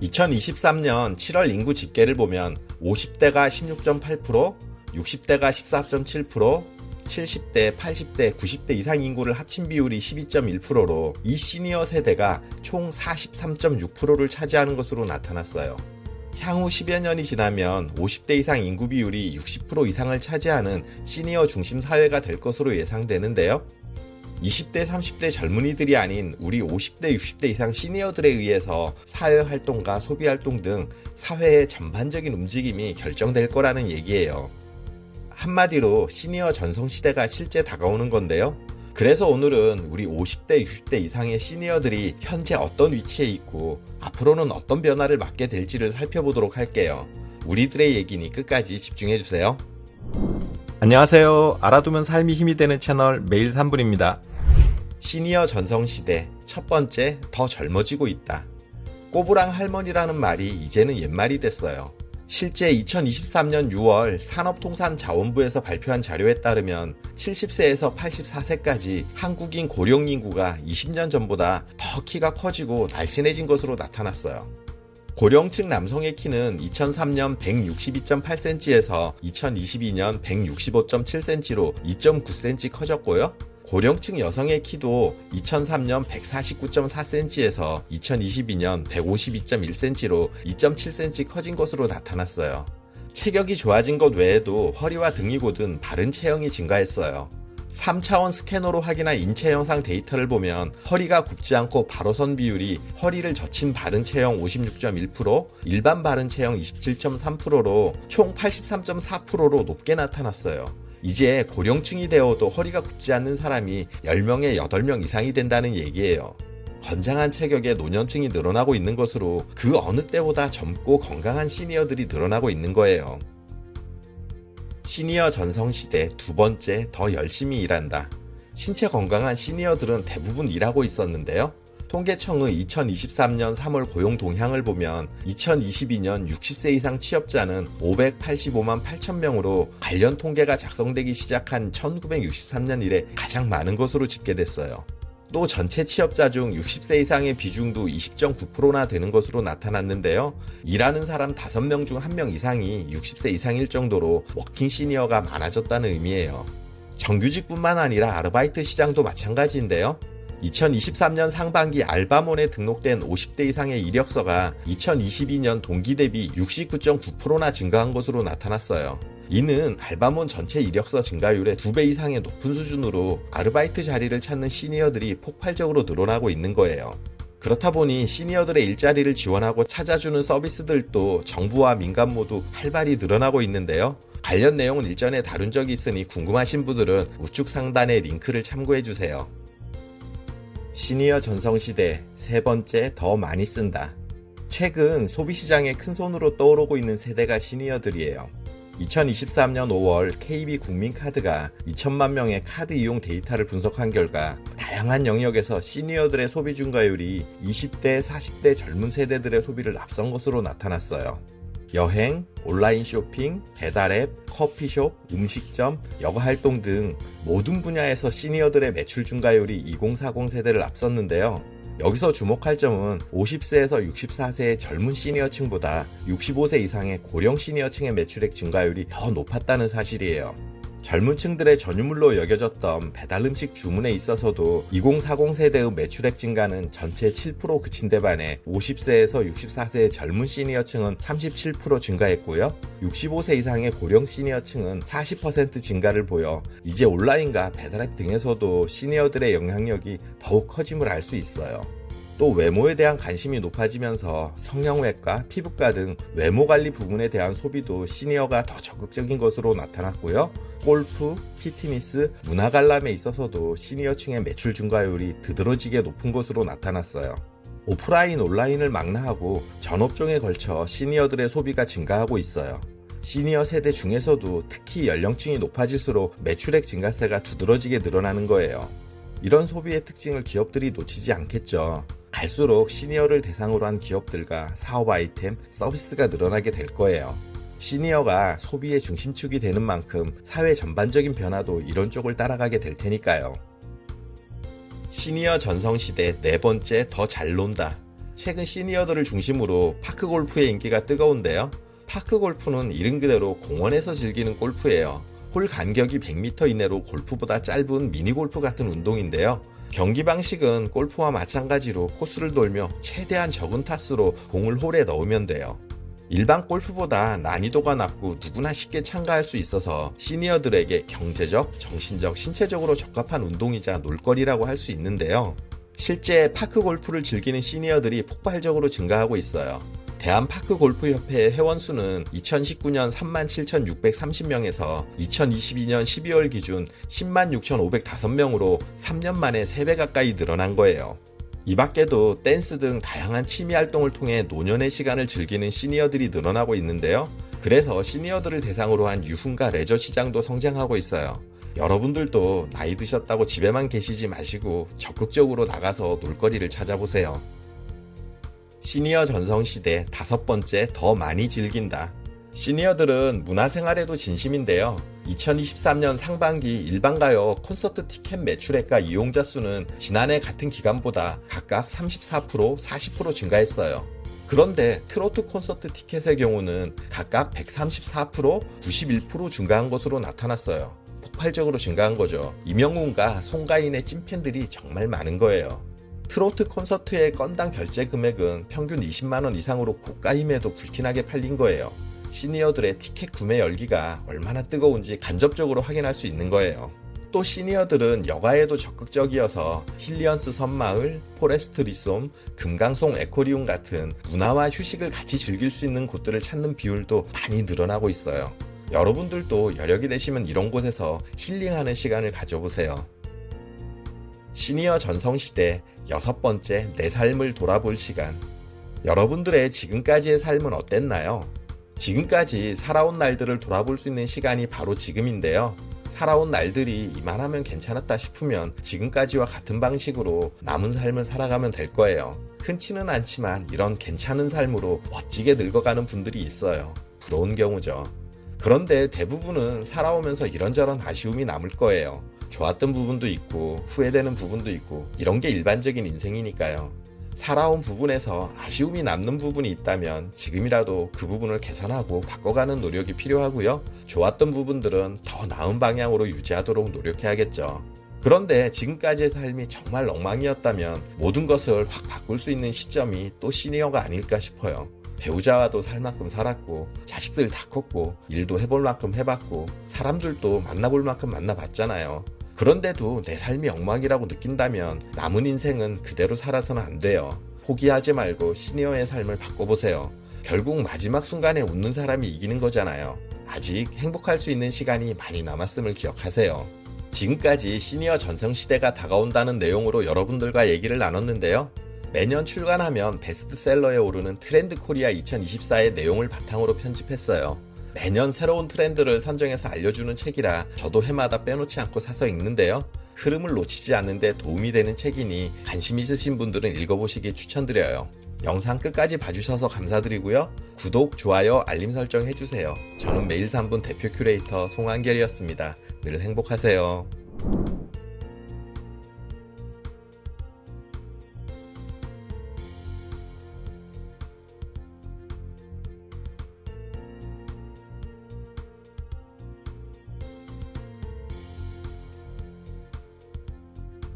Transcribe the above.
2023년 7월 인구 집계를 보면 50대가 16.8%, 60대가 14.7%, 70대, 80대, 90대 이상 인구를 합친 비율이 12.1%로 이 시니어 세대가 총 43.6%를 차지하는 것으로 나타났어요. 향후 10여 년이 지나면 50대 이상 인구 비율이 60% 이상을 차지하는 시니어 중심 사회가 될 것으로 예상되는데요. 20대, 30대 젊은이들이 아닌 우리 50대, 60대 이상 시니어들에 의해서 사회활동과 소비활동 등 사회의 전반적인 움직임이 결정될 거라는 얘기예요. 한마디로 시니어 전성시대가 실제 다가오는 건데요. 그래서 오늘은 우리 50대, 60대 이상의 시니어들이 현재 어떤 위치에 있고 앞으로는 어떤 변화를 맞게 될지를 살펴보도록 할게요. 우리들의 얘기니 끝까지 집중해주세요. 안녕하세요. 알아두면 삶이 힘이 되는 채널 매일 3분입니다. 시니어 전성시대 첫 번째, 더 젊어지고 있다. 꼬부랑 할머니라는 말이 이제는 옛말이 됐어요. 실제 2023년 6월 산업통상자원부에서 발표한 자료에 따르면 70세에서 84세까지 한국인 고령 인구가 20년 전보다 더 키가 커지고 날씬해진 것으로 나타났어요. 고령층 남성의 키는 2003년 162.8cm에서 2022년 165.7cm로 2.9cm 커졌고요. 고령층 여성의 키도 2003년 149.4cm에서 2022년 152.1cm로 2.7cm 커진 것으로 나타났어요. 체격이 좋아진 것 외에도 허리와 등이 곧은 바른 체형이 증가했어요. 3차원 스캐너로 확인한 인체 영상 데이터를 보면 허리가 굽지 않고 바로 선 비율이 허리를 젖힌 바른 체형 56.1%, 일반 바른 체형 27.3%로 총 83.4%로 높게 나타났어요. 이제 고령층이 되어도 허리가 굽지 않는 사람이 10명에 8명 이상이 된다는 얘기예요. 건장한 체격의 노년층이 늘어나고 있는 것으로 그 어느 때보다 젊고 건강한 시니어들이 늘어나고 있는 거예요. 시니어 전성시대 두 번째, 더 열심히 일한다. 신체 건강한 시니어들은 대부분 일하고 있었는데요. 통계청의 2023년 3월 고용 동향을 보면 2022년 60세 이상 취업자는 585만 8천 명으로 관련 통계가 작성되기 시작한 1963년 이래 가장 많은 것으로 집계됐어요. 또 전체 취업자 중 60세 이상의 비중도 20.9%나 되는 것으로 나타났는데요. 일하는 사람 5명 중 1명 이상이 60세 이상일 정도로 워킹 시니어가 많아졌다는 의미예요. 정규직뿐만 아니라 아르바이트 시장도 마찬가지인데요. 2023년 상반기 알바몬에 등록된 50대 이상의 이력서가 2022년 동기 대비 69.9%나 증가한 것으로 나타났어요. 이는 알바몬 전체 이력서 증가율의 2배 이상의 높은 수준으로 아르바이트 자리를 찾는 시니어들이 폭발적으로 늘어나고 있는 거예요. 그렇다 보니 시니어들의 일자리를 지원하고 찾아주는 서비스들도 정부와 민간 모두 활발히 늘어나고 있는데요. 관련 내용은 일전에 다룬 적이 있으니 궁금하신 분들은 우측 상단의 링크를 참고해주세요. 시니어 전성시대 세 번째, 더 많이 쓴다. 최근 소비시장에 큰 손으로 떠오르고 있는 세대가 시니어들이에요. 2023년 5월 KB국민카드가 2천만 명의 카드 이용 데이터를 분석한 결과 다양한 영역에서 시니어들의 소비 증가율이 20대, 40대 젊은 세대들의 소비를 앞선 것으로 나타났어요. 여행, 온라인 쇼핑, 배달앱, 커피숍, 음식점, 여가활동 등 모든 분야에서 시니어들의 매출 증가율이 2040 세대를 앞섰는데요. 여기서 주목할 점은 50세에서 64세의 젊은 시니어층보다 65세 이상의 고령 시니어층의 매출액 증가율이 더 높았다는 사실이에요. 젊은 층들의 전유물로 여겨졌던 배달음식 주문에 있어서도 2040 세대의 매출액 증가는 전체 7% 그친 데 반해 50세에서 64세의 젊은 시니어층은 37% 증가했고요. 65세 이상의 고령 시니어층은 40% 증가를 보여 이제 온라인과 배달앱 등에서도 시니어들의 영향력이 더욱 커짐을 알 수 있어요. 또 외모에 대한 관심이 높아지면서 성형외과, 피부과 등 외모관리 부분에 대한 소비도 시니어가 더 적극적인 것으로 나타났고요. 골프, 피트니스, 문화관람에 있어서도 시니어층의 매출 증가율이 드드러지게 높은 것으로 나타났어요. 오프라인, 온라인을 망라하고 전업종에 걸쳐 시니어들의 소비가 증가하고 있어요. 시니어 세대 중에서도 특히 연령층이 높아질수록 매출액 증가세가 두드러지게 늘어나는 거예요. 이런 소비의 특징을 기업들이 놓치지 않겠죠. 갈수록 시니어를 대상으로 한 기업들과 사업 아이템, 서비스가 늘어나게 될 거예요. 시니어가 소비의 중심축이 되는 만큼 사회 전반적인 변화도 이런 쪽을 따라가게 될 테니까요. 시니어 전성시대 네 번째, 더 잘 논다. 최근 시니어들을 중심으로 파크골프의 인기가 뜨거운데요. 파크골프는 이름 그대로 공원에서 즐기는 골프예요. 홀 간격이 100m 이내로 골프보다 짧은 미니골프 같은 운동인데요. 경기 방식은 골프와 마찬가지로 코스를 돌며 최대한 적은 타수로 공을 홀에 넣으면 돼요. 일반 골프보다 난이도가 낮고 누구나 쉽게 참가할 수 있어서 시니어들에게 경제적, 정신적, 신체적으로 적합한 운동이자 놀거리라고 할 수 있는데요. 실제 파크골프를 즐기는 시니어들이 폭발적으로 증가하고 있어요. 대한파크골프협회의 회원수는 2019년 37,630명에서 2022년 12월 기준 106,505명으로 3년 만에 3배 가까이 늘어난 거예요. 이 밖에도 댄스 등 다양한 취미활동을 통해 노년의 시간을 즐기는 시니어들이 늘어나고 있는데요. 그래서 시니어들을 대상으로 한 유흥과 레저 시장도 성장하고 있어요. 여러분들도 나이 드셨다고 집에만 계시지 마시고 적극적으로 나가서 놀거리를 찾아보세요. 시니어 전성시대 5번째, 더 많이 즐긴다. 시니어들은 문화생활에도 진심인데요. 2023년 상반기 일반가요 콘서트 티켓 매출액과 이용자 수는 지난해 같은 기간보다 각각 34%, 40% 증가했어요. 그런데 트로트 콘서트 티켓의 경우는 각각 134%, 91% 증가한 것으로 나타났어요. 폭발적으로 증가한 거죠. 임영웅과 송가인의 찐팬들이 정말 많은 거예요. 트로트 콘서트의 건당 결제 금액은 평균 20만원 이상으로 고가임에도 불티나게 팔린 거예요. 시니어들의 티켓 구매 열기가 얼마나 뜨거운지 간접적으로 확인할 수 있는 거예요. 또 시니어들은 여가에도 적극적이어서 힐리언스 섬마을, 포레스트 리솜, 금강송 에코리움 같은 문화와 휴식을 같이 즐길 수 있는 곳들을 찾는 비율도 많이 늘어나고 있어요. 여러분들도 여력이 되시면 이런 곳에서 힐링하는 시간을 가져보세요. 시니어 전성시대 6번째, 내 삶을 돌아볼 시간. 여러분들의 지금까지의 삶은 어땠나요? 지금까지 살아온 날들을 돌아볼 수 있는 시간이 바로 지금인데요. 살아온 날들이 이만하면 괜찮았다 싶으면 지금까지와 같은 방식으로 남은 삶을 살아가면 될 거예요. 흔치는 않지만 이런 괜찮은 삶으로 멋지게 늙어가는 분들이 있어요. 부러운 경우죠. 그런데 대부분은 살아오면서 이런저런 아쉬움이 남을 거예요. 좋았던 부분도 있고 후회되는 부분도 있고 이런 게 일반적인 인생이니까요. 살아온 부분에서 아쉬움이 남는 부분이 있다면 지금이라도 그 부분을 개선하고 바꿔가는 노력이 필요하고요. 좋았던 부분들은 더 나은 방향으로 유지하도록 노력해야겠죠. 그런데 지금까지의 삶이 정말 엉망이었다면 모든 것을 확 바꿀 수 있는 시점이 또 시니어가 아닐까 싶어요. 배우자와도 살 만큼 살았고 자식들 다 컸고 일도 해볼 만큼 해봤고 사람들도 만나볼 만큼 만나봤잖아요. 그런데도 내 삶이 엉망이라고 느낀다면 남은 인생은 그대로 살아서는 안 돼요. 포기하지 말고 시니어의 삶을 바꿔보세요. 결국 마지막 순간에 웃는 사람이 이기는 거잖아요. 아직 행복할 수 있는 시간이 많이 남았음을 기억하세요. 지금까지 시니어 전성시대가 다가온다는 내용으로 여러분들과 얘기를 나눴는데요. 매년 출간하면 베스트셀러에 오르는 트렌드 코리아 2024의 내용을 바탕으로 편집했어요. 매년 새로운 트렌드를 선정해서 알려주는 책이라 저도 해마다 빼놓지 않고 사서 읽는데요. 흐름을 놓치지 않는데 도움이 되는 책이니 관심 있으신 분들은 읽어보시기 추천드려요. 영상 끝까지 봐주셔서 감사드리고요. 구독, 좋아요, 알림 설정 해주세요. 저는 매일 3분 대표 큐레이터 송한결이었습니다. 늘 행복하세요.